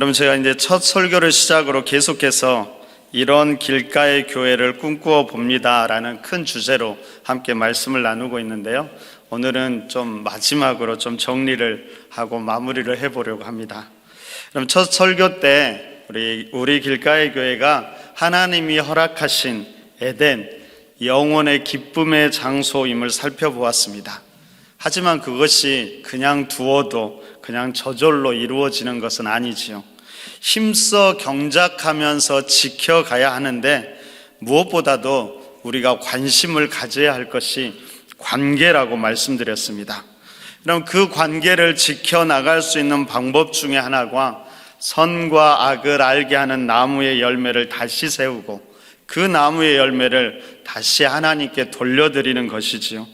여러분, 제가 이제 첫 설교를 시작으로 계속해서 이런 길가의 교회를 꿈꾸어 봅니다 라는 큰 주제로 함께 말씀을 나누고 있는데요, 오늘은 좀 마지막으로 좀 정리를 하고 마무리를 해보려고 합니다. 그럼 첫 설교 때 우리 길가의 교회가 하나님이 허락하신 에덴, 영혼의 기쁨의 장소임을 살펴보았습니다. 하지만 그것이 그냥 두어도 그냥 저절로 이루어지는 것은 아니지요. 힘써 경작하면서 지켜가야 하는데, 무엇보다도 우리가 관심을 가져야 할 것이 관계라고 말씀드렸습니다. 그럼 그 관계를 지켜나갈 수 있는 방법 중에 하나가 선과 악을 알게 하는 나무의 열매를 다시 세우고 그 나무의 열매를 다시 하나님께 돌려드리는 것이지요.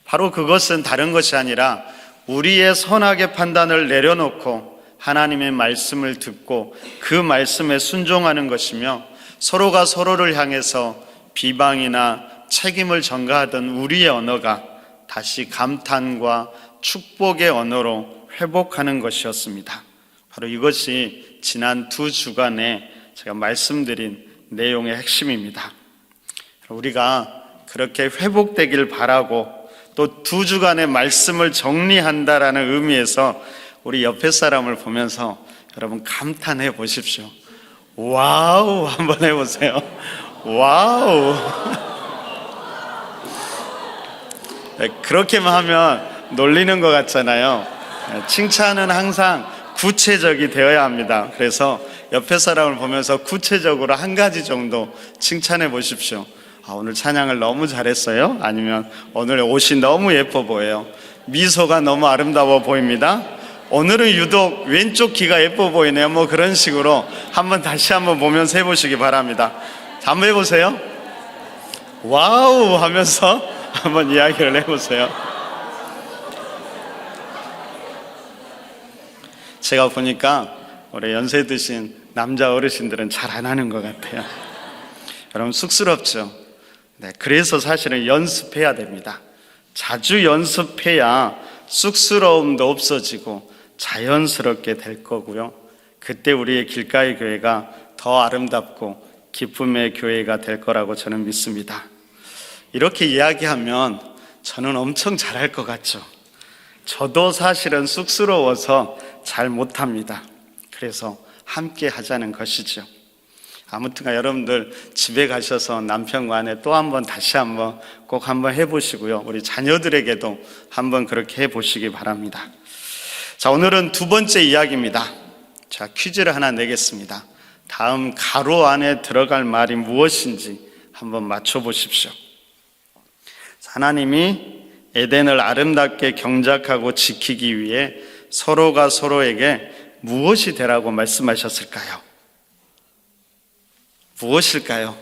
바로 그것은 다른 것이 아니라 우리의 선악의 판단을 내려놓고 하나님의 말씀을 듣고 그 말씀에 순종하는 것이며, 서로가 서로를 향해서 비방이나 책임을 전가하던 우리의 언어가 다시 감탄과 축복의 언어로 회복하는 것이었습니다. 바로 이것이 지난 2주간에 제가 말씀드린 내용의 핵심입니다. 우리가 그렇게 회복되길 바라고 또 2주간의 말씀을 정리한다라는 의미에서 우리 옆에 사람을 보면서 여러분 감탄해 보십시오. 와우 한번 해보세요. 와우. 그렇게만 하면 놀리는 것 같잖아요. 칭찬은 항상 구체적이 되어야 합니다. 그래서 옆에 사람을 보면서 구체적으로 한 가지 정도 칭찬해 보십시오. 오늘 찬양을 너무 잘했어요. 아니면 오늘 옷이 너무 예뻐 보여요. 미소가 너무 아름다워 보입니다. 오늘은 유독 왼쪽 귀가 예뻐 보이네요. 뭐 그런 식으로 다시 한번 보면서 해보시기 바랍니다. 자, 한번 해보세요. 와우 하면서 한번 이야기를 해보세요. 제가 보니까 우리 연세 드신 남자 어르신들은 잘 안 하는 것 같아요. 여러분 쑥스럽죠? 네, 그래서 사실은 연습해야 됩니다. 자주 연습해야 쑥스러움도 없어지고 자연스럽게 될 거고요. 그때 우리의 길가의 교회가 더 아름답고 기쁨의 교회가 될 거라고 저는 믿습니다. 이렇게 이야기하면 저는 엄청 잘할 것 같죠? 저도 사실은 쑥스러워서 잘 못합니다. 그래서 함께 하자는 것이죠. 아무튼가 여러분들 집에 가셔서 남편과 아내 또 다시 한번 꼭 한번 해보시고요. 우리 자녀들에게도 한번 그렇게 해보시기 바랍니다. 자, 오늘은 2번째 이야기입니다. 자, 퀴즈를 하나 내겠습니다. 다음 가로 안에 들어갈 말이 무엇인지 한번 맞춰보십시오. 하나님이 에덴을 아름답게 경작하고 지키기 위해 서로가 서로에게 무엇이 되라고 말씀하셨을까요? 무엇일까요?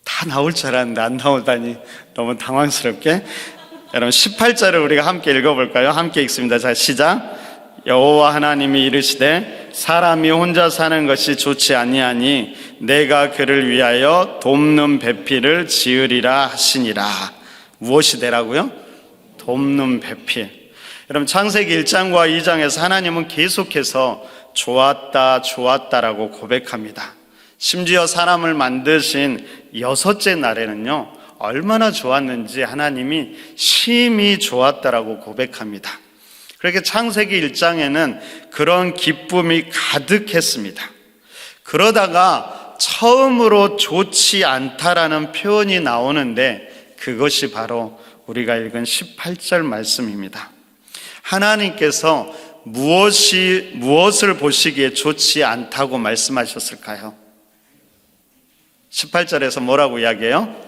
다 나올 줄 알았는데 안 나오다니 너무 당황스럽게. 여러분 18절을 우리가 함께 읽어볼까요? 함께 읽습니다. 자, 시작. 여호와 하나님이 이르시되 사람이 혼자 사는 것이 좋지 아니하니 내가 그를 위하여 돕는 배필을 지으리라 하시니라. 무엇이 되라고요? 돕는 배필. 여러분 창세기 1장과 2장에서 하나님은 계속해서 좋았다라고 고백합니다. 심지어 사람을 만드신 6째 날에는요, 얼마나 좋았는지 하나님이 심히 좋았다라고 고백합니다. 그렇게 창세기 1장에는 그런 기쁨이 가득했습니다. 그러다가 처음으로 좋지 않다라는 표현이 나오는데 그것이 바로 우리가 읽은 18절 말씀입니다. 하나님께서 무엇을 보시기에 좋지 않다고 말씀하셨을까요? 18절에서 뭐라고 이야기해요?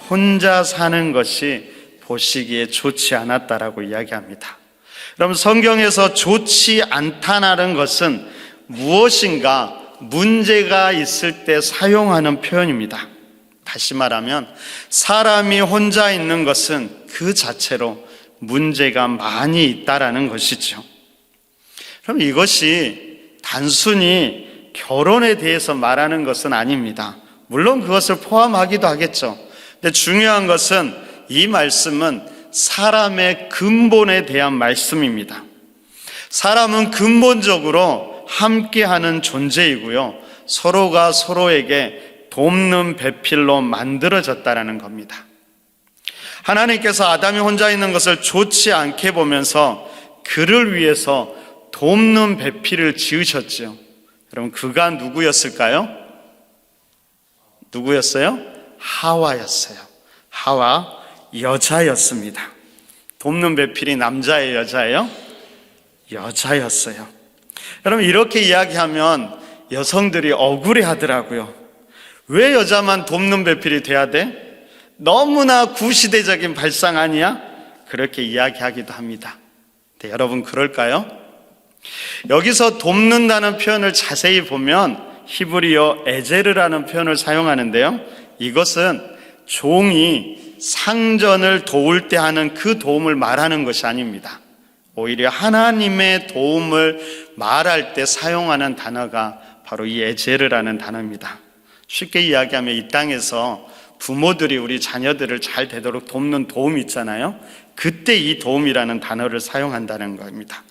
혼자 사는 것이 보시기에 좋지 않았다라고 이야기합니다. 그럼 성경에서 좋지 않다는 것은 무엇인가 문제가 있을 때 사용하는 표현입니다. 다시 말하면 사람이 혼자 있는 것은 그 자체로 문제가 많이 있다라는 것이죠. 그럼 이것이 단순히 결혼에 대해서 말하는 것은 아닙니다. 물론 그것을 포함하기도 하겠죠. 근데 중요한 것은 이 말씀은 사람의 근본에 대한 말씀입니다. 사람은 근본적으로 함께하는 존재이고요, 서로가 서로에게 돕는 배필로 만들어졌다는 겁니다. 하나님께서 아담이 혼자 있는 것을 좋지 않게 보면서 그를 위해서 돕는 배필을 지으셨죠. 여러분, 그가 누구였을까요? 누구였어요? 하와였어요. 하와, 여자였습니다. 돕는 배필이 남자예요, 여자예요? 여자였어요. 여러분, 이렇게 이야기하면 여성들이 억울해 하더라고요. 왜 여자만 돕는 배필이 돼야 돼? 너무나 구시대적인 발상 아니야? 그렇게 이야기하기도 합니다. 근데 여러분, 그럴까요? 여기서 돕는다는 표현을 자세히 보면 히브리어 에제르라는 표현을 사용하는데요, 이것은 종이 상전을 도울 때 하는 그 도움을 말하는 것이 아닙니다. 오히려 하나님의 도움을 말할 때 사용하는 단어가 바로 이 에제르라는 단어입니다. 쉽게 이야기하면 이 땅에서 부모들이 우리 자녀들을 잘 되도록 돕는 도움이 있잖아요. 그때 이 도움이라는 단어를 사용한다는 겁니다.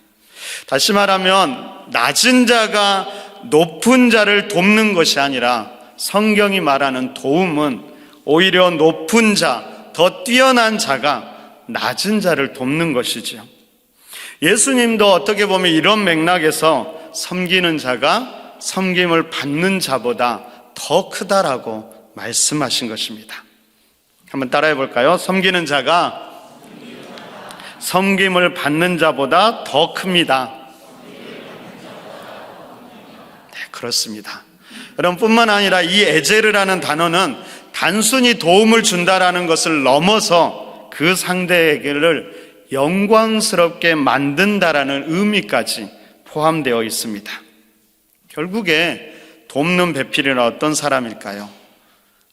다시 말하면 낮은 자가 높은 자를 돕는 것이 아니라 성경이 말하는 도움은 오히려 높은 자, 더 뛰어난 자가 낮은 자를 돕는 것이지요. 예수님도 어떻게 보면 이런 맥락에서 섬기는 자가 섬김을 받는 자보다 더 크다라고 말씀하신 것입니다. 한번 따라해 볼까요? 섬기는 자가 섬김을 받는 자보다 더 큽니다. 네, 그렇습니다. 여러분, 뿐만 아니라 이 에제르라는 단어는 단순히 도움을 준다라는 것을 넘어서 그 상대에게를 영광스럽게 만든다라는 의미까지 포함되어 있습니다. 결국에 돕는 배필은 어떤 사람일까요?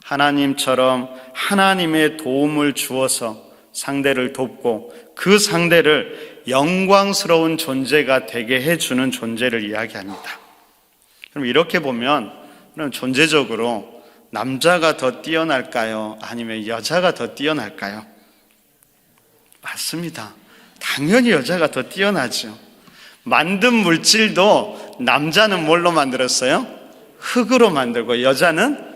하나님처럼 하나님의 도움을 주어서 상대를 돕고 그 상대를 영광스러운 존재가 되게 해주는 존재를 이야기합니다. 그럼 이렇게 보면 존재적으로 남자가 더 뛰어날까요? 아니면 여자가 더 뛰어날까요? 맞습니다. 당연히 여자가 더 뛰어나죠. 만든 물질도 남자는 뭘로 만들었어요? 흙으로 만들고 여자는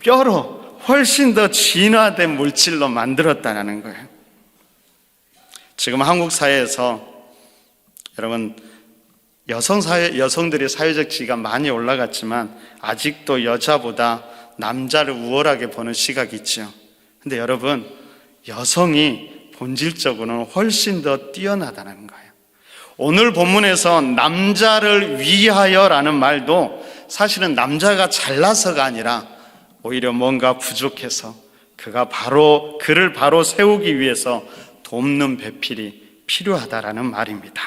뼈로 훨씬 더 진화된 물질로 만들었다는 거예요. 지금 한국 사회에서 여러분, 여성들의 사회적 지위가 많이 올라갔지만 아직도 여자보다 남자를 우월하게 보는 시각이 있죠. 근데 여러분, 여성이 본질적으로는 훨씬 더 뛰어나다는 거예요. 오늘 본문에서 남자를 위하여라는 말도 사실은 남자가 잘나서가 아니라 오히려 뭔가 부족해서 그를 바로 세우기 위해서 돕는 배필이 필요하다라는 말입니다.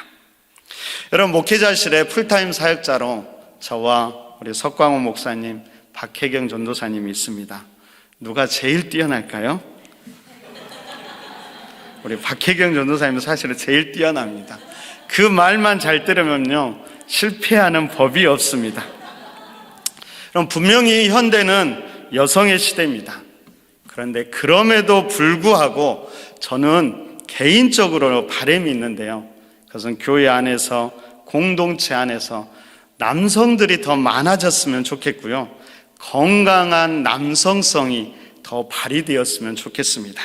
여러분, 목회자실에 풀타임 사역자로 저와 우리 석광호 목사님, 박혜경 전도사님이 있습니다. 누가 제일 뛰어날까요? 우리 박혜경 전도사님은 사실은 제일 뛰어납니다. 그 말만 잘 들으면요, 실패하는 법이 없습니다. 그럼 분명히 현대는 여성의 시대입니다. 그런데 그럼에도 불구하고 저는 개인적으로 바람이 있는데요, 그것은 교회 안에서, 공동체 안에서 남성들이 더 많아졌으면 좋겠고요, 건강한 남성성이 더 발휘되었으면 좋겠습니다.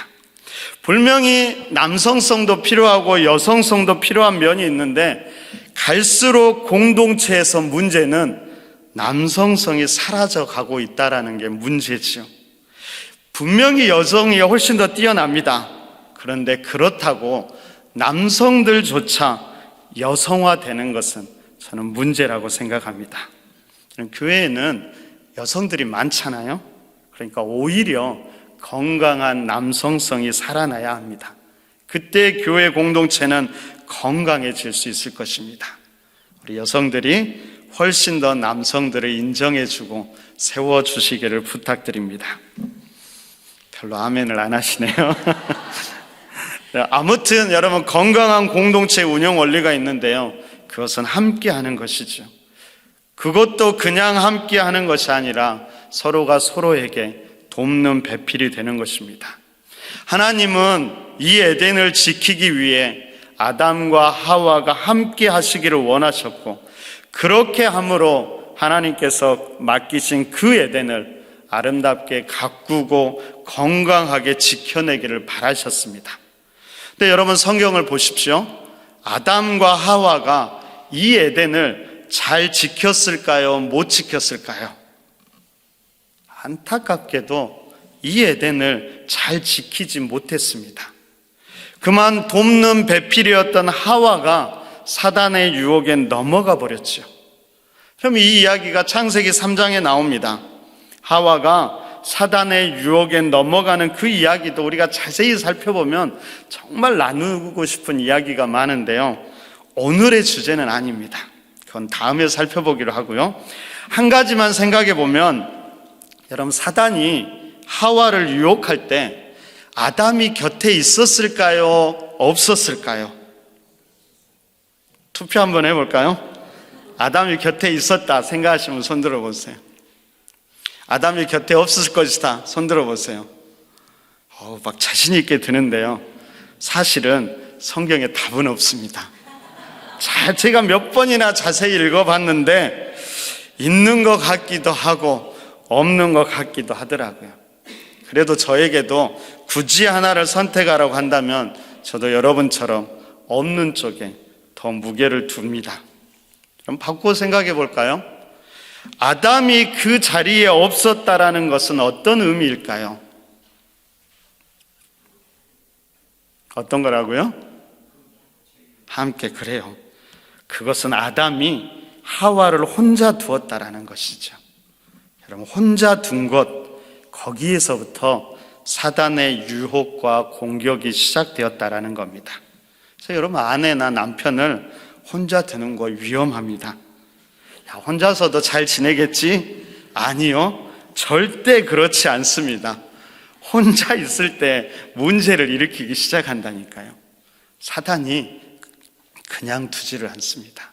분명히 남성성도 필요하고 여성성도 필요한 면이 있는데 갈수록 공동체에서 문제는 남성성이 사라져가고 있다는 게 문제죠. 분명히 여성이 훨씬 더 뛰어납니다. 그런데 그렇다고 남성들조차 여성화되는 것은 저는 문제라고 생각합니다. 교회에는 여성들이 많잖아요. 그러니까 오히려 건강한 남성성이 살아나야 합니다. 그때 교회 공동체는 건강해질 수 있을 것입니다. 우리 여성들이 훨씬 더 남성들을 인정해주고 세워주시기를 부탁드립니다. 별로 아멘을 안 하시네요. 아무튼 여러분, 건강한 공동체 운영 원리가 있는데요, 그것은 함께 하는 것이죠. 그것도 그냥 함께 하는 것이 아니라 서로가 서로에게 돕는 배필이 되는 것입니다. 하나님은 이 에덴을 지키기 위해 아담과 하와가 함께 하시기를 원하셨고, 그렇게 함으로 하나님께서 맡기신 그 에덴을 아름답게 가꾸고 건강하게 지켜내기를 바라셨습니다. 근데 여러분, 성경을 보십시오. 아담과 하와가 이 에덴을 잘 지켰을까요? 못 지켰을까요? 안타깝게도 이 에덴을 잘 지키지 못했습니다. 그만 돕는 배필이었던 하와가 사단의 유혹에 넘어가 버렸죠. 그럼 이 이야기가 창세기 3장에 나옵니다. 하와가 사단의 유혹에 넘어가는 그 이야기도 우리가 자세히 살펴보면 정말 나누고 싶은 이야기가 많은데요, 오늘의 주제는 아닙니다. 그건 다음에 살펴보기로 하고요. 한 가지만 생각해 보면, 여러분, 사단이 하와를 유혹할 때 아담이 곁에 있었을까요? 없었을까요? 투표 한번 해볼까요? 아담이 곁에 있었다 생각하시면 손 들어보세요. 아담이 곁에 없었을 것이다 손 들어보세요. 막 자신 있게 드는데요, 사실은 성경에 답은 없습니다. 제가 몇 번이나 자세히 읽어봤는데 있는 것 같기도 하고 없는 것 같기도 하더라고요. 그래도 저에게도 굳이 하나를 선택하라고 한다면 저도 여러분처럼 없는 쪽에 더 무게를 둡니다. 그럼 바꾸어 생각해 볼까요? 아담이 그 자리에 없었다라는 것은 어떤 의미일까요? 어떤 거라고요? 함께, 그래요. 그것은 아담이 하와를 혼자 두었다라는 것이죠. 여러분, 혼자 둔 것, 거기에서부터 사단의 유혹과 공격이 시작되었다라는 겁니다. 그래서 여러분, 아내나 남편을 혼자 두는 거 위험합니다. 야, 혼자서도 잘 지내겠지? 아니요, 절대 그렇지 않습니다. 혼자 있을 때 문제를 일으키기 시작한다니까요. 사단이 그냥 두지를 않습니다.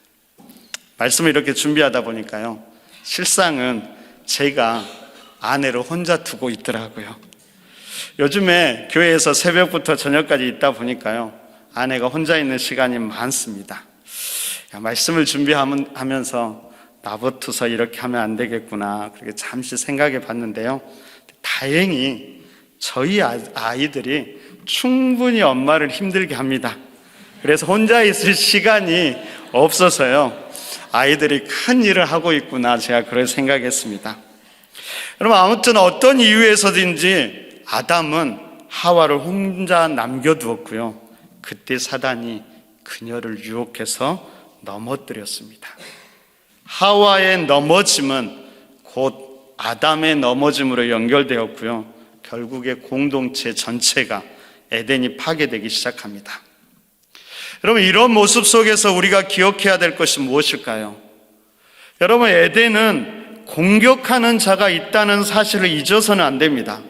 말씀을 이렇게 준비하다 보니까요, 실상은 제가 아내를 혼자 두고 있더라고요. 요즘에 교회에서 새벽부터 저녁까지 있다 보니까요, 아내가 혼자 있는 시간이 많습니다. 말씀을 준비하면서 나부터서 이렇게 하면 안 되겠구나, 그렇게 잠시 생각해 봤는데요, 다행히 저희 아이들이 충분히 엄마를 힘들게 합니다. 그래서 혼자 있을 시간이 없어서요, 아이들이 큰 일을 하고 있구나, 제가 그렇게 생각했습니다. 여러분, 아무튼 어떤 이유에서든지 아담은 하와를 혼자 남겨두었고요, 그때 사단이 그녀를 유혹해서 넘어뜨렸습니다. 하와의 넘어짐은 곧 아담의 넘어짐으로 연결되었고요, 결국에 공동체 전체가, 에덴이 파괴되기 시작합니다. 여러분, 이런 모습 속에서 우리가 기억해야 될 것이 무엇일까요? 여러분, 에덴은 공격하는 자가 있다는 사실을 잊어서는 안 됩니다.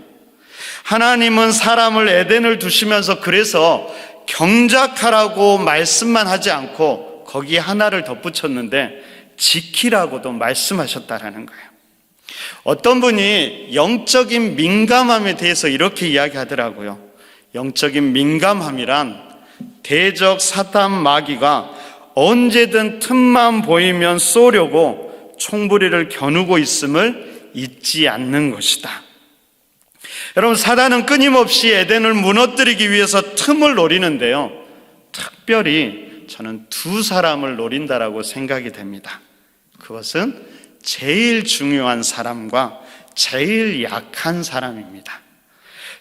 하나님은 사람을 에덴을 두시면서 그래서 경작하라고 말씀만 하지 않고 거기에 하나를 덧붙였는데 지키라고도 말씀하셨다라는 거예요. 어떤 분이 영적인 민감함에 대해서 이렇게 이야기하더라고요. 영적인 민감함이란 대적 사탄 마귀가 언제든 틈만 보이면 쏘려고 총부리를 겨누고 있음을 잊지 않는 것이다. 여러분, 사단은 끊임없이 에덴을 무너뜨리기 위해서 틈을 노리는데요, 특별히 저는 두 사람을 노린다라고 생각이 됩니다. 그것은 제일 중요한 사람과 제일 약한 사람입니다.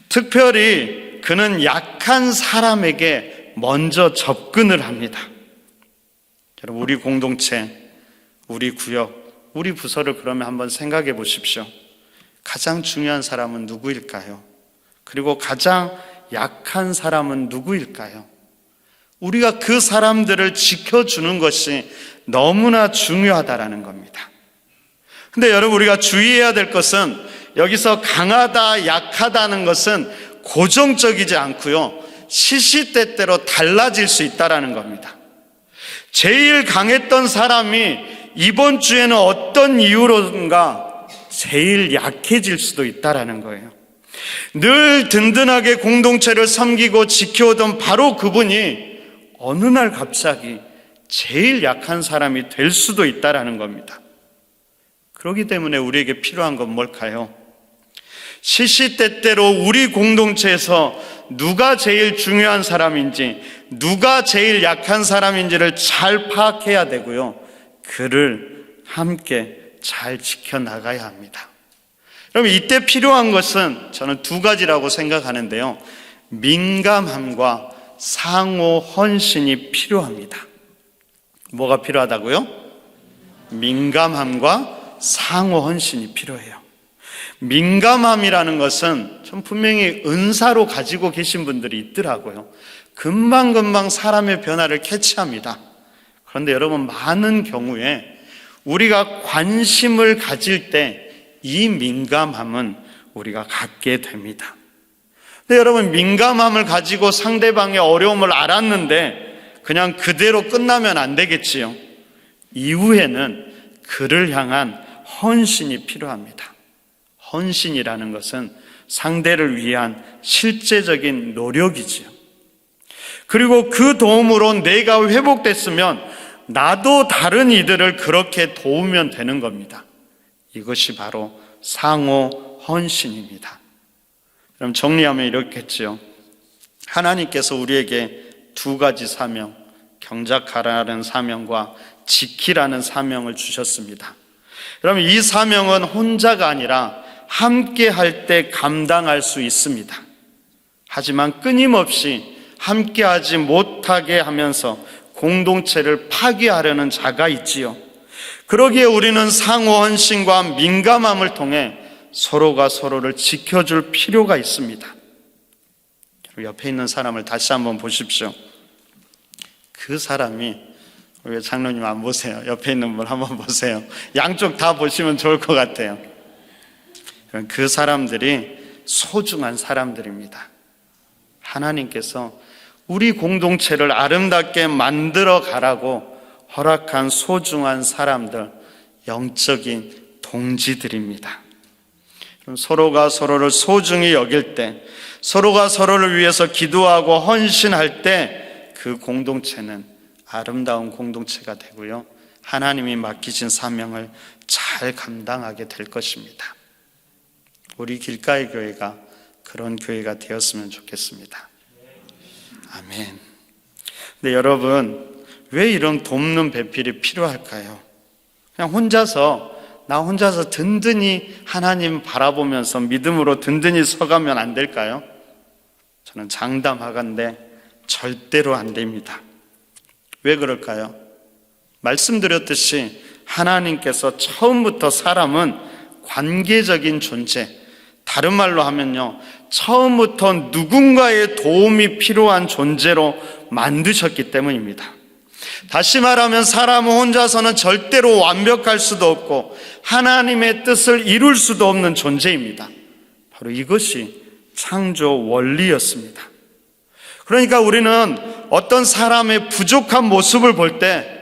특별히 그는 약한 사람에게 먼저 접근을 합니다. 여러분, 우리 공동체, 우리 구역, 우리 부서를 그러면 한번 생각해 보십시오. 가장 중요한 사람은 누구일까요? 그리고 가장 약한 사람은 누구일까요? 우리가 그 사람들을 지켜주는 것이 너무나 중요하다라는 겁니다. 근데 여러분, 우리가 주의해야 될 것은 여기서 강하다, 약하다는 것은 고정적이지 않고요, 시시때때로 달라질 수 있다라는 겁니다. 제일 강했던 사람이 이번 주에는 어떤 이유로든가 제일 약해질 수도 있다라는 거예요. 늘 든든하게 공동체를 섬기고 지켜오던 바로 그분이 어느 날 갑자기 제일 약한 사람이 될 수도 있다라는 겁니다. 그렇기 때문에 우리에게 필요한 건 뭘까요? 시시때때로 우리 공동체에서 누가 제일 중요한 사람인지, 누가 제일 약한 사람인지를 잘 파악해야 되고요. 그를 함께 잘 지켜나가야 합니다. 그럼 이때 필요한 것은 저는 두 가지라고 생각하는데요. 민감함과 상호 헌신이 필요합니다. 뭐가 필요하다고요? 민감함과 상호 헌신이 필요해요. 민감함이라는 것은 좀 분명히 은사로 가지고 계신 분들이 있더라고요. 금방금방 사람의 변화를 캐치합니다. 그런데 여러분, 많은 경우에 우리가 관심을 가질 때 이 민감함은 우리가 갖게 됩니다. 근데 여러분, 민감함을 가지고 상대방의 어려움을 알았는데 그냥 그대로 끝나면 안 되겠지요. 이후에는 그를 향한 헌신이 필요합니다. 헌신이라는 것은 상대를 위한 실제적인 노력이지요. 그리고 그 도움으로 내가 회복됐으면 나도 다른 이들을 그렇게 도우면 되는 겁니다. 이것이 바로 상호 헌신입니다. 그럼 정리하면 이렇겠지요. 하나님께서 우리에게 두 가지 사명, 경작하라는 사명과 지키라는 사명을 주셨습니다. 그럼 이 사명은 혼자가 아니라 함께 할 때 감당할 수 있습니다. 하지만 끊임없이 함께 하지 못하게 하면서 공동체를 파괴하려는 자가 있지요. 그러기에 우리는 상호 헌신과 민감함을 통해 서로가 서로를 지켜줄 필요가 있습니다. 옆에 있는 사람을 다시 한번 보십시오. 그 사람이, 왜 장로님 안 보세요? 옆에 있는 분 한번 보세요. 양쪽 다 보시면 좋을 것 같아요. 그 사람들이 소중한 사람들입니다. 하나님께서 우리 공동체를 아름답게 만들어 가라고 허락한 소중한 사람들, 영적인 동지들입니다. 그럼 서로가 서로를 소중히 여길 때, 서로가 서로를 위해서 기도하고 헌신할 때 그 공동체는 아름다운 공동체가 되고요. 하나님이 맡기신 사명을 잘 감당하게 될 것입니다. 우리 길가의 교회가 그런 교회가 되었으면 좋겠습니다. 아멘. 근데 여러분, 왜 이런 돕는 배필이 필요할까요? 그냥 나 혼자서 든든히 하나님 바라보면서 믿음으로 든든히 서가면 안 될까요? 저는 장담하건대 절대로 안 됩니다. 왜 그럴까요? 말씀드렸듯이 하나님께서 처음부터 사람은 관계적인 존재, 다른 말로 하면요, 처음부터 누군가의 도움이 필요한 존재로 만드셨기 때문입니다. 다시 말하면 사람은 혼자서는 절대로 완벽할 수도 없고 하나님의 뜻을 이룰 수도 없는 존재입니다. 바로 이것이 창조 원리였습니다. 그러니까 우리는 어떤 사람의 부족한 모습을 볼 때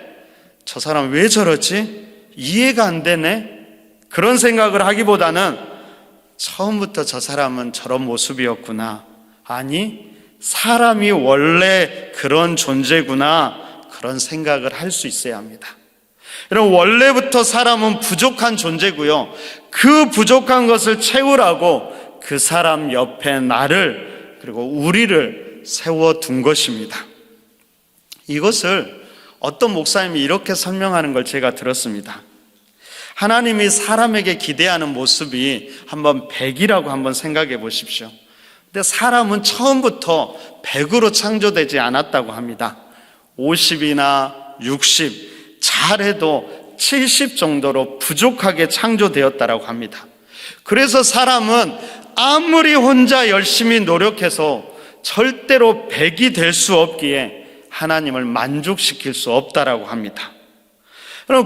저 사람 왜 저러지? 이해가 안 되네? 그런 생각을 하기보다는 처음부터 저 사람은 저런 모습이었구나, 아니 사람이 원래 그런 존재구나, 그런 생각을 할 수 있어야 합니다. 여러분, 원래부터 사람은 부족한 존재고요, 그 부족한 것을 채우라고 그 사람 옆에 나를, 그리고 우리를 세워둔 것입니다. 이것을 어떤 목사님이 이렇게 설명하는 걸 제가 들었습니다. 하나님이 사람에게 기대하는 모습이 한번 100이라고 한번 생각해 보십시오. 근데 사람은 처음부터 100으로 창조되지 않았다고 합니다. 50이나 60, 잘해도 70 정도로 부족하게 창조되었다고 합니다. 그래서 사람은 아무리 혼자 열심히 노력해서 절대로 100이 될 수 없기에 하나님을 만족시킬 수 없다라고 합니다.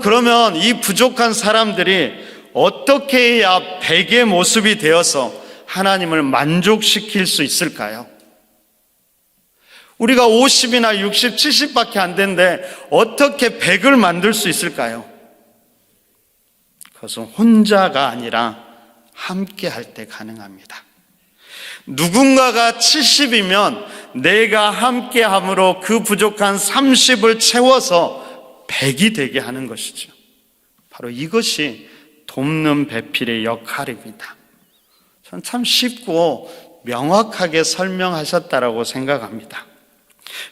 그러면 이 부족한 사람들이 어떻게 해야 100의 모습이 되어서 하나님을 만족시킬 수 있을까요? 우리가 50이나 60, 70밖에 안 되는데 어떻게 100을 만들 수 있을까요? 그것은 혼자가 아니라 함께 할 때 가능합니다. 누군가가 70이면 내가 함께함으로 그 부족한 30을 채워서 100이 되게 하는 것이죠. 바로 이것이 돕는 배필의 역할입니다. 전 참 쉽고 명확하게 설명하셨다라고 생각합니다.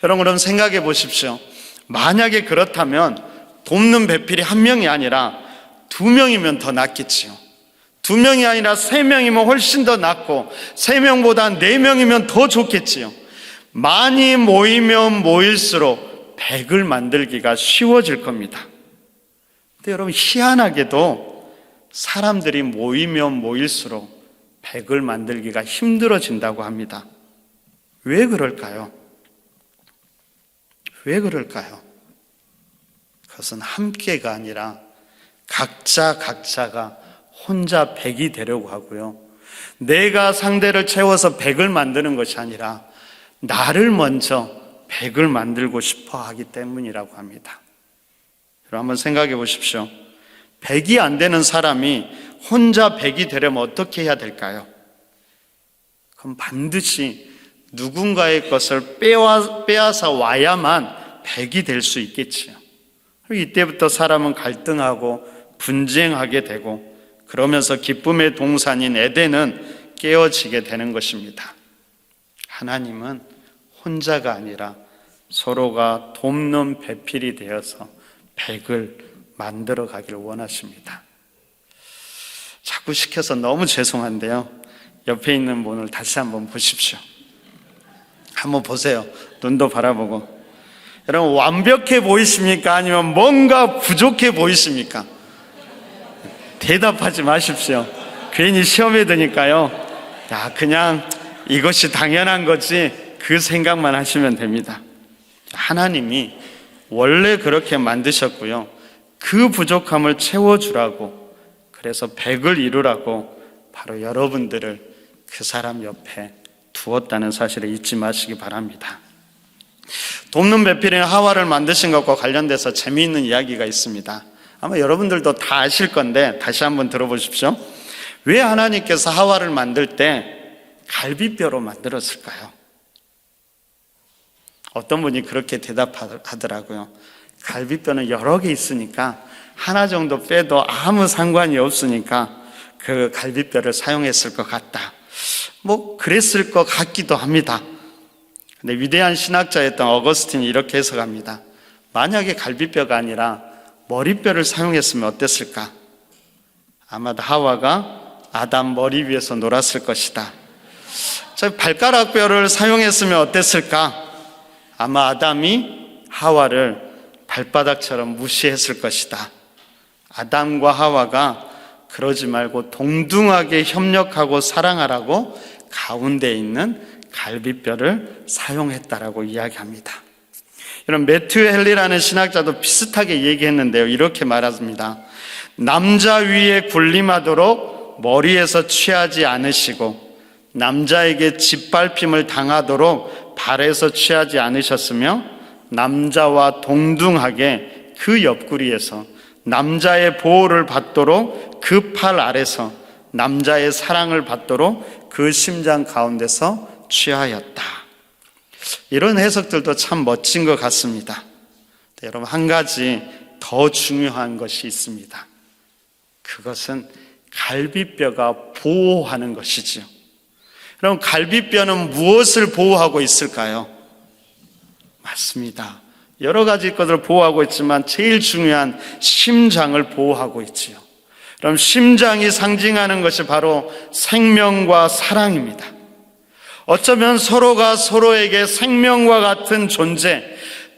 여러분, 그럼 생각해 보십시오. 만약에 그렇다면 돕는 배필이 한 명이 아니라 2명이면 더 낫겠지요. 2명이 아니라 3명이면 훨씬 더 낫고 3명보다 4명이면 더 좋겠지요. 많이 모이면 모일수록 100을 만들기가 쉬워질 겁니다. 근데 여러분, 희한하게도 사람들이 모이면 모일수록 100을 만들기가 힘들어진다고 합니다. 왜 그럴까요? 왜 그럴까요? 그것은 함께가 아니라 각자가 혼자 100이 되려고 하고요. 내가 상대를 채워서 100을 만드는 것이 아니라 나를 먼저 100을 만들고 싶어 하기 때문이라고 합니다. 여러분, 한번 생각해 보십시오. 100이 안 되는 사람이 혼자 100이 되려면 어떻게 해야 될까요? 그럼 반드시 누군가의 것을 빼앗아 와야만 100이 될 수 있겠지요. 이때부터 사람은 갈등하고 분쟁하게 되고, 그러면서 기쁨의 동산인 에덴은 깨어지게 되는 것입니다. 하나님은 혼자가 아니라 서로가 돕는 배필이 되어서 100을 만들어 가기를 원하십니다. 자꾸 시켜서 너무 죄송한데요, 옆에 있는 분을 다시 한번 보십시오. 한번 보세요. 눈도 바라보고. 여러분, 완벽해 보이십니까? 아니면 뭔가 부족해 보이십니까? 대답하지 마십시오. 괜히 시험에 드니까요, 그냥 이것이 당연한 거지, 그 생각만 하시면 됩니다. 하나님이 원래 그렇게 만드셨고요, 그 부족함을 채워주라고, 그래서 100을 이루라고 바로 여러분들을 그 사람 옆에 두었다는 사실을 잊지 마시기 바랍니다. 돕는 배필인 하와를 만드신 것과 관련돼서 재미있는 이야기가 있습니다. 아마 여러분들도 다 아실 건데 다시 한번 들어보십시오. 왜 하나님께서 하와를 만들 때 갈비뼈로 만들었을까요? 어떤 분이 그렇게 대답하더라고요. 갈비뼈는 여러 개 있으니까 하나 정도 빼도 아무 상관이 없으니까 그 갈비뼈를 사용했을 것 같다. 그랬을 것 같기도 합니다. 근데 위대한 신학자였던 어거스틴이 이렇게 해석합니다. 만약에 갈비뼈가 아니라 머리뼈를 사용했으면 어땠을까? 아마도 하와가 아담 머리 위에서 놀았을 것이다. 발가락뼈를 사용했으면 어땠을까? 아마 아담이 하와를 발바닥처럼 무시했을 것이다. 아담과 하와가 그러지 말고 동등하게 협력하고 사랑하라고 가운데 있는 갈비뼈를 사용했다라고 이야기합니다. 여러분, 매튜 헨리라는 신학자도 비슷하게 얘기했는데요, 이렇게 말합니다. 남자 위에 군림하도록 머리에서 취하지 않으시고 남자에게 짓밟힘을 당하도록 발에서 취하지 않으셨으며 남자와 동등하게 그 옆구리에서 남자의 보호를 받도록 그 팔 아래서 남자의 사랑을 받도록 그 심장 가운데서 취하였다. 이런 해석들도 참 멋진 것 같습니다. 여러분, 한 가지 더 중요한 것이 있습니다. 그것은 갈비뼈가 보호하는 것이지요. 그럼 갈비뼈는 무엇을 보호하고 있을까요? 맞습니다. 여러 가지 것을 보호하고 있지만 제일 중요한 심장을 보호하고 있지요. 그럼 심장이 상징하는 것이 바로 생명과 사랑입니다. 어쩌면 서로가 서로에게 생명과 같은 존재,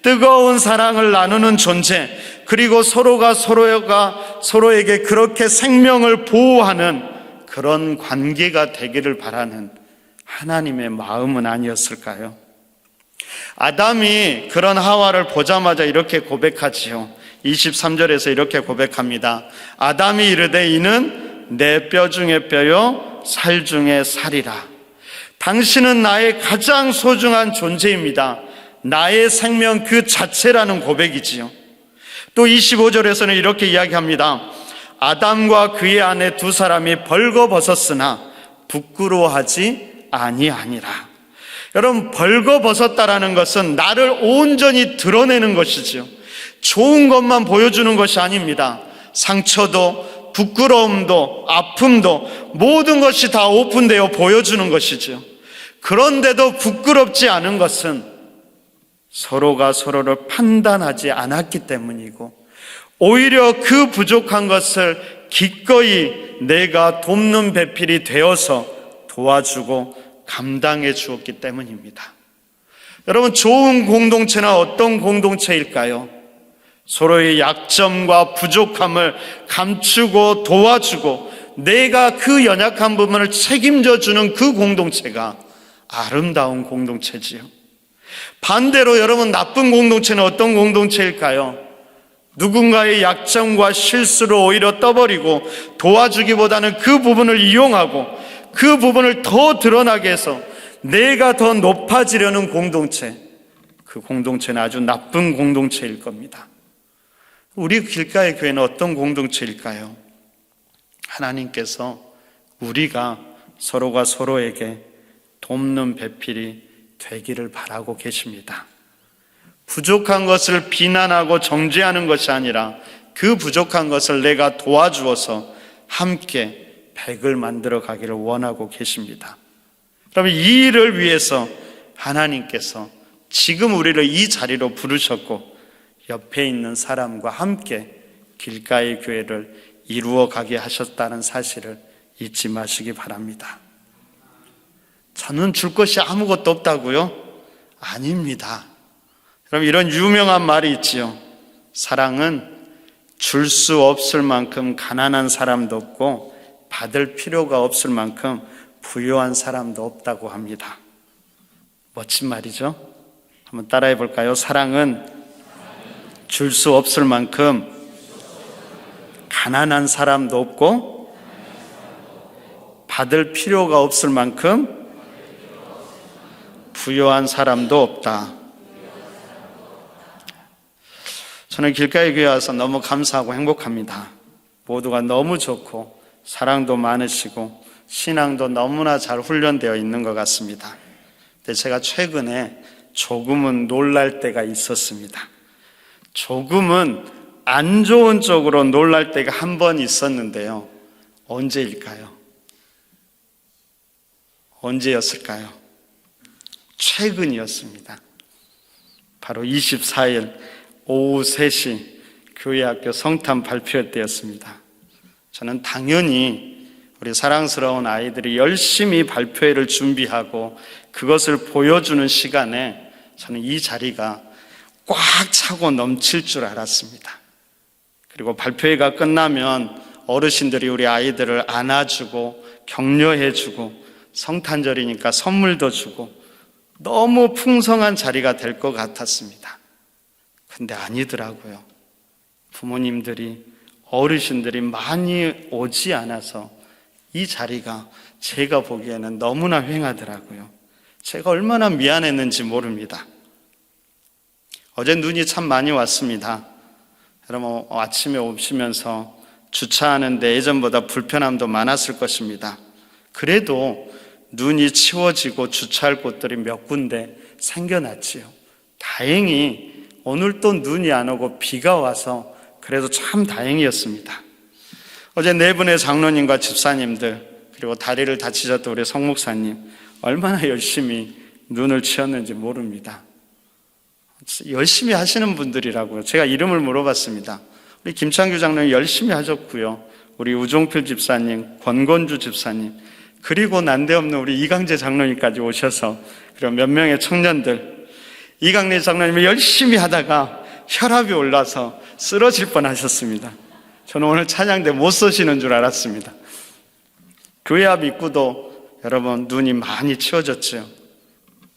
뜨거운 사랑을 나누는 존재, 그리고 서로가 서로에게 그렇게 생명을 보호하는 그런 관계가 되기를 바라는 하나님의 마음은 아니었을까요? 아담이 그런 하와를 보자마자 이렇게 고백하지요. 23절에서 이렇게 고백합니다. 아담이 이르되 이는 내 뼈 중에 뼈요 살 중에 살이라. 당신은 나의 가장 소중한 존재입니다. 나의 생명 그 자체라는 고백이지요. 또 25절에서는 이렇게 이야기합니다. 아담과 그의 아내 두 사람이 벌거벗었으나 부끄러워하지 아니하니라. 여러분, 벌거벗었다라는 것은 나를 온전히 드러내는 것이지요. 좋은 것만 보여주는 것이 아닙니다. 상처도, 부끄러움도, 아픔도 모든 것이 다 오픈되어 보여주는 것이지요. 그런데도 부끄럽지 않은 것은 서로가 서로를 판단하지 않았기 때문이고, 오히려 그 부족한 것을 기꺼이 내가 돕는 배필이 되어서 도와주고 감당해 주었기 때문입니다. 여러분, 좋은 공동체는 어떤 공동체일까요? 서로의 약점과 부족함을 감추고 도와주고 내가 그 연약한 부분을 책임져 주는 그 공동체가 아름다운 공동체지요. 반대로 여러분, 나쁜 공동체는 어떤 공동체일까요? 누군가의 약점과 실수를 오히려 떠버리고 도와주기보다는 그 부분을 이용하고 그 부분을 더 드러나게 해서 내가 더 높아지려는 공동체, 그 공동체는 아주 나쁜 공동체일 겁니다. 우리 길가의 교회는 어떤 공동체일까요? 하나님께서 우리가 서로가 서로에게 돕는 배필이 되기를 바라고 계십니다. 부족한 것을 비난하고 정죄하는 것이 아니라 그 부족한 것을 내가 도와주어서 함께 백을 만들어 가기를 원하고 계십니다. 그러면 이 일을 위해서 하나님께서 지금 우리를 이 자리로 부르셨고 옆에 있는 사람과 함께 길가의 교회를 이루어 가게 하셨다는 사실을 잊지 마시기 바랍니다. 저는 줄 것이 아무것도 없다고요? 아닙니다. 그럼 이런 유명한 말이 있지요. 사랑은 줄 수 없을 만큼 가난한 사람도 없고 받을 필요가 없을 만큼 부유한 사람도 없다고 합니다. 멋진 말이죠? 한번 따라해 볼까요? 사랑은 줄 수 없을 만큼 가난한 사람도 없고 받을 필요가 없을 만큼 부유한 사람도 없다. 저는 길가의 교회 와서 너무 감사하고 행복합니다. 모두가 너무 좋고 사랑도 많으시고 신앙도 너무나 잘 훈련되어 있는 것 같습니다. 근데 제가 최근에 조금은 놀랄 때가 있었습니다. 조금은 안 좋은 쪽으로 놀랄 때가 한 번 있었는데요. 언제일까요? 언제였을까요? 최근이었습니다. 바로 24일 오후 3시 교회 학교 성탄 발표 때였습니다. 저는 당연히 우리 사랑스러운 아이들이 열심히 발표회를 준비하고 그것을 보여주는 시간에 저는 이 자리가 꽉 차고 넘칠 줄 알았습니다. 그리고 발표회가 끝나면 어르신들이 우리 아이들을 안아주고 격려해주고 성탄절이니까 선물도 주고 너무 풍성한 자리가 될 것 같았습니다. 근데 아니더라고요. 부모님들이, 어르신들이 많이 오지 않아서 이 자리가 제가 보기에는 너무나 휑하더라고요. 제가 얼마나 미안했는지 모릅니다. 어제 눈이 참 많이 왔습니다. 여러분, 아침에 오시면서 주차하는데 예전보다 불편함도 많았을 것입니다. 그래도 눈이 치워지고 주차할 곳들이 몇 군데 생겨났지요. 다행히 오늘 또 눈이 안 오고 비가 와서 그래도 참 다행이었습니다. 어제 네 분의 장로님과 집사님들, 그리고 다리를 다치셨던 우리 성 목사님 얼마나 열심히 눈을 치웠는지 모릅니다. 열심히 하시는 분들이라고요. 제가 이름을 물어봤습니다. 우리 김창규 장로님 열심히 하셨고요. 우리 우종필 집사님, 권건주 집사님, 그리고 난데없는 우리 이강재 장로님까지 오셔서, 그리고 몇 명의 청년들, 이강래 장로님이 열심히 하다가 혈압이 올라서 쓰러질 뻔하셨습니다. 저는 오늘 찬양대 못 서시는 줄 알았습니다. 교회 앞 입구도 여러분 눈이 많이 치워졌죠.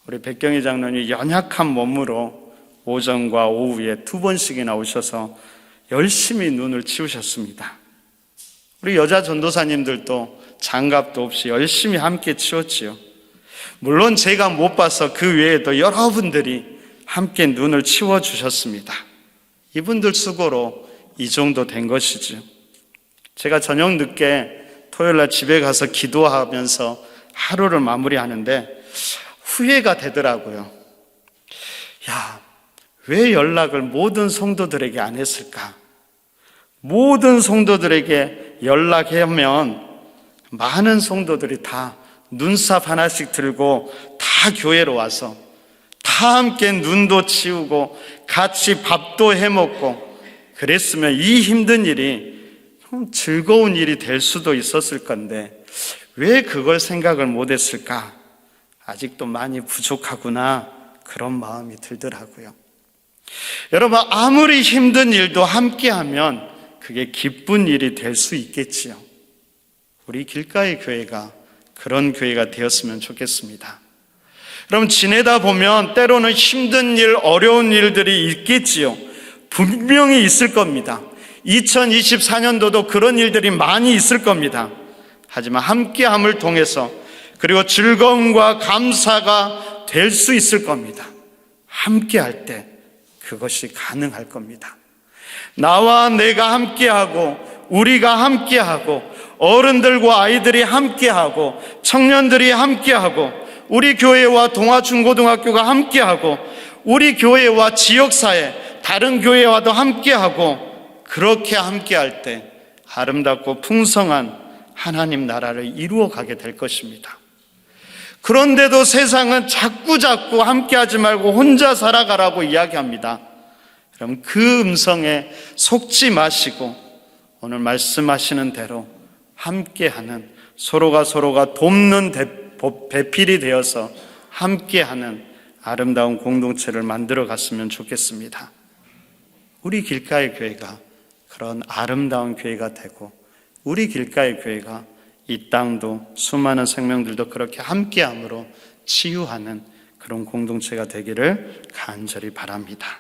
우리 백경희 장로님이 연약한 몸으로 오전과 오후에 2번씩이나 오셔서 열심히 눈을 치우셨습니다. 우리 여자 전도사님들도 장갑도 없이 열심히 함께 치웠지요. 물론 제가 못 봐서 그 외에도 여러분들이 함께 눈을 치워주셨습니다. 이분들 수고로 이 정도 된 것이죠. 제가 저녁 늦게 토요일날 집에 가서 기도하면서 하루를 마무리하는데 후회가 되더라고요. 야, 왜 연락을 모든 성도들에게 안 했을까? 모든 성도들에게 연락하면 많은 성도들이 다 눈삽 하나씩 들고 다 교회로 와서 다 함께 눈도 치우고 같이 밥도 해먹고 그랬으면 이 힘든 일이 좀 즐거운 일이 될 수도 있었을 건데 왜 그걸 생각을 못했을까? 아직도 많이 부족하구나, 그런 마음이 들더라고요. 여러분, 아무리 힘든 일도 함께하면 그게 기쁜 일이 될 수 있겠지요. 우리 길가의 교회가 그런 교회가 되었으면 좋겠습니다. 여러분, 지내다 보면 때로는 힘든 일, 어려운 일들이 있겠지요. 분명히 있을 겁니다. 2024년도도 그런 일들이 많이 있을 겁니다. 하지만 함께함을 통해서 그리고 즐거움과 감사가 될 수 있을 겁니다. 함께할 때 그것이 가능할 겁니다. 나와 내가 함께하고 우리가 함께하고 어른들과 아이들이 함께하고 청년들이 함께하고 우리 교회와 동아중고등학교가 함께하고 우리 교회와 지역사회 다른 교회와도 함께하고 그렇게 함께할 때 아름답고 풍성한 하나님 나라를 이루어가게 될 것입니다. 그런데도 세상은 자꾸 함께하지 말고 혼자 살아가라고 이야기합니다. 그럼 그 음성에 속지 마시고 오늘 말씀하시는 대로 함께하는, 서로가 돕는 배필이 되어서 함께하는 아름다운 공동체를 만들어 갔으면 좋겠습니다. 우리 길가의 교회가 그런 아름다운 교회가 되고 우리 길가의 교회가 이 땅도 수많은 생명들도 그렇게 함께함으로 치유하는 그런 공동체가 되기를 간절히 바랍니다.